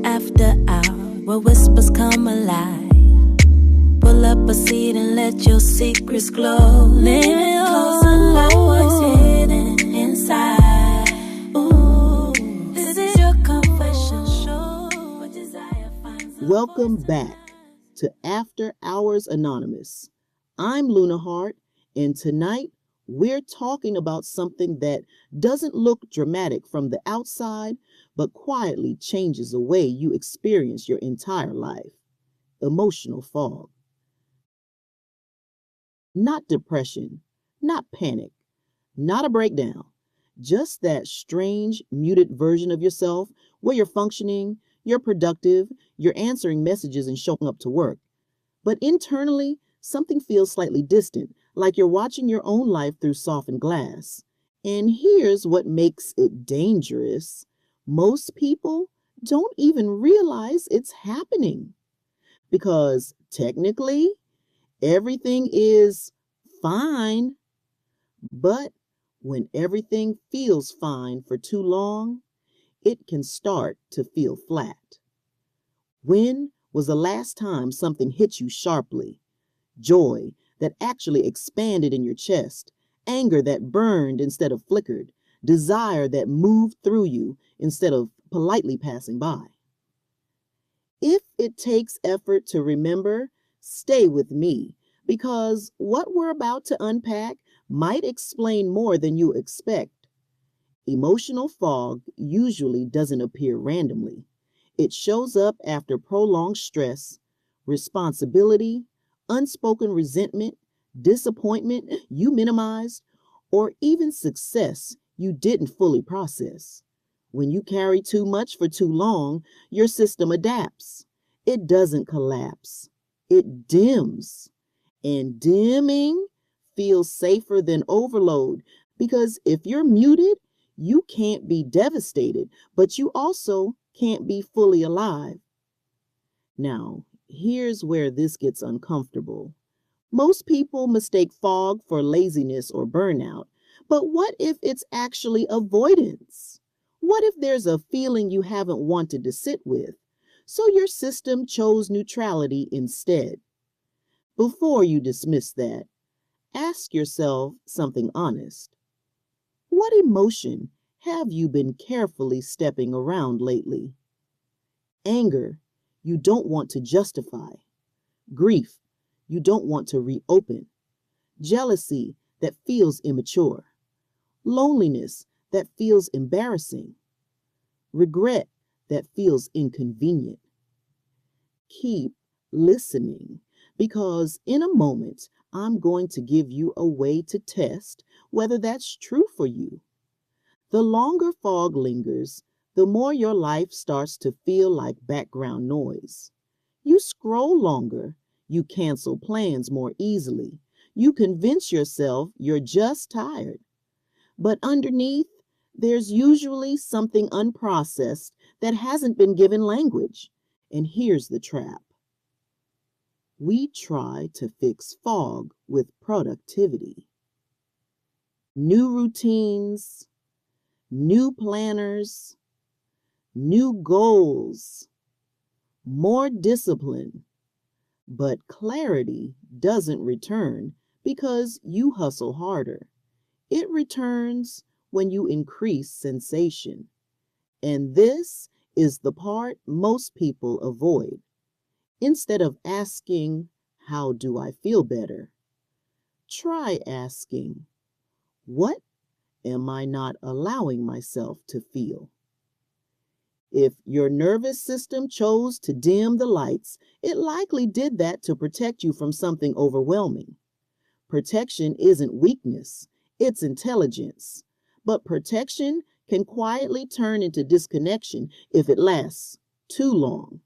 After hour, whispers come alive. Pull up a seat and let your secrets glow. Lean it closer like what's hidden inside. Ooh, this is your confession show. Where desire finds a Welcome voice back to After Hours Anonymous. I'm Luna Hart, and tonight we're talking about something that doesn't look dramatic from the outside, but quietly changes the way you experience your entire life. Emotional fog. Not depression, not panic, not a breakdown, just that strange, muted version of yourself where you're functioning, you're productive, you're answering messages and showing up to work. But internally, something feels slightly distant, like you're watching your own life through softened glass. And here's what makes it dangerous. Most people don't even realize it's happening. Because technically, everything is fine. But when everything feels fine for too long, it can start to feel flat. When was the last time something hit you sharply? Joy that actually expanded in your chest, anger that burned instead of flickered, desire that moved through you instead of politely passing by. If it takes effort to remember, stay with me, because what we're about to unpack might explain more than you expect. Emotional fog usually doesn't appear randomly. It shows up after prolonged stress, responsibility, unspoken resentment, disappointment you minimized, or even success you didn't fully process. When you carry too much for too long, your system adapts. It doesn't collapse. It dims. And dimming feels safer than overload because if you're muted, you can't be devastated, but you also can't be fully alive. Now, here's where this gets uncomfortable. Most people mistake fog for laziness or burnout, but what if it's actually avoidance? What if there's a feeling you haven't wanted to sit with, so your system chose neutrality instead? Before you dismiss that, ask yourself something honest. What emotion have you been carefully stepping around lately? Anger you don't want to justify. Grief you don't want to reopen. Jealousy that feels immature. Loneliness that feels embarrassing. Regret that feels inconvenient. Keep listening, because in a moment, I'm going to give you a way to test whether that's true for you. The longer fog lingers, the more your life starts to feel like background noise. You scroll longer, you cancel plans more easily, you convince yourself you're just tired. But underneath, there's usually something unprocessed that hasn't been given language. And here's the trap. We try to fix fog with productivity. New routines, new planners, new goals, more discipline. But clarity doesn't return because you hustle harder. It returns when you increase sensation. And this is the part most people avoid. Instead of asking, how do I feel better? Try asking, what am I not allowing myself to feel? If your nervous system chose to dim the lights, it likely did that to protect you from something overwhelming. Protection isn't weakness, it's intelligence. But protection can quietly turn into disconnection if it lasts too long.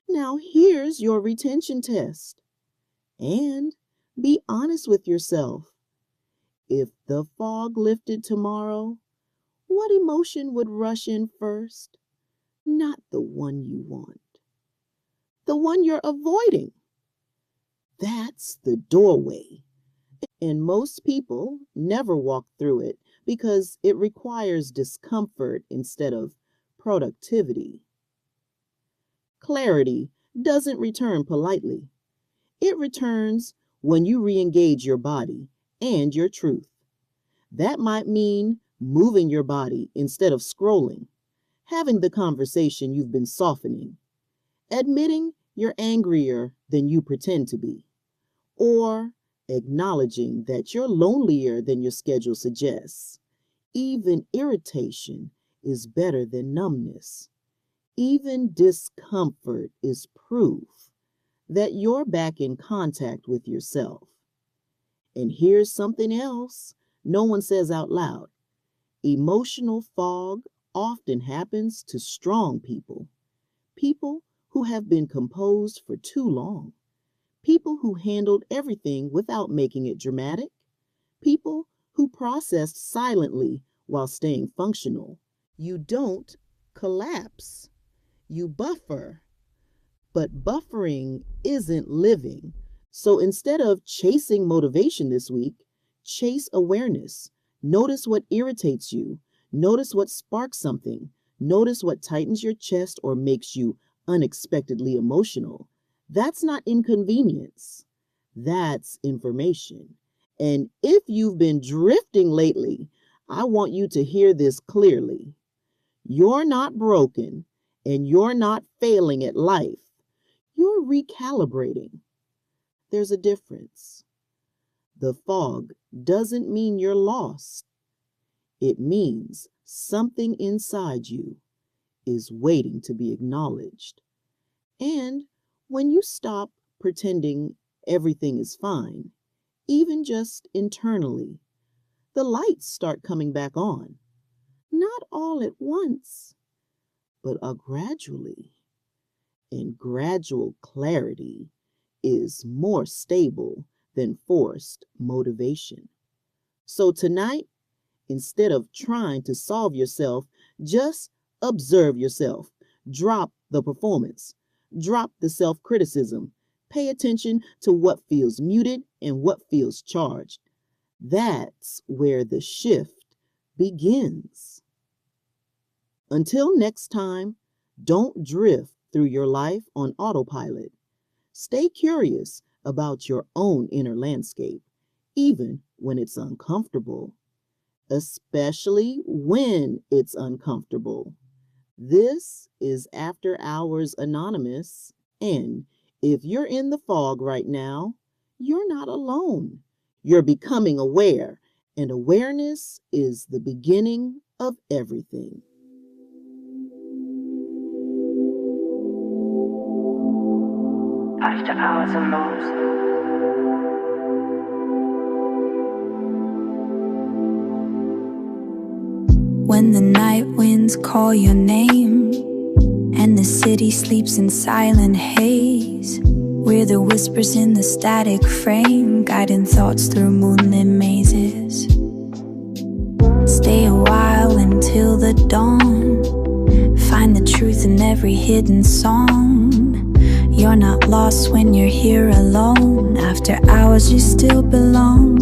Now here's your retention test. And be honest with yourself. If the fog lifted tomorrow, what emotion would rush in first? Not the one you want. The one you're avoiding. That's the doorway. And most people never walk through it because it requires discomfort instead of productivity. clarity doesn't return politely. It returns when you re-engage your body and your truth. That might mean moving your body instead of scrolling, having the conversation you've been softening, admitting you're angrier than you pretend to be, or acknowledging that you're lonelier than your schedule suggests. Even irritation is better than numbness. Even discomfort is proof that you're back in contact with yourself. And here's something else no one says out loud. Emotional fog often happens to strong people, people who have been composed for too long, people who handled everything without making it dramatic, people who processed silently while staying functional. You don't collapse, you buffer. But buffering isn't living. So instead of chasing motivation this week, chase awareness. Notice what irritates you. Notice what sparks something. Notice what tightens your chest or makes you unexpectedly emotional. That's not inconvenience. That's information. And if you've been drifting lately, I want you to hear this clearly. You're not broken and you're not failing at life. You're recalibrating. There's a difference. The fog doesn't mean you're lost. It means something inside you is waiting to be acknowledged. And when you stop pretending everything is fine, even just internally, the lights start coming back on. Not all at once, but gradually. And gradual clarity is more stable than forced motivation. So tonight, instead of trying to solve yourself, just observe yourself. Drop the performance. Drop the self-criticism. Pay attention to what feels muted and what feels charged. That's where the shift begins. Until next time, don't drift through your life on autopilot. Stay curious about your own inner landscape, even when it's uncomfortable, especially when it's uncomfortable. This is After Hours Anonymous, and if you're in the fog right now, you're not alone. You're becoming aware, and awareness is the beginning of everything. After Hours Anonymous. When the night winds call your name and the city sleeps in silent haze, we're the whispers in the static frame, guiding thoughts through moonlit mazes. Stay a while until the dawn, find the truth in every hidden song. You're not lost when you're here alone. After hours you still belong.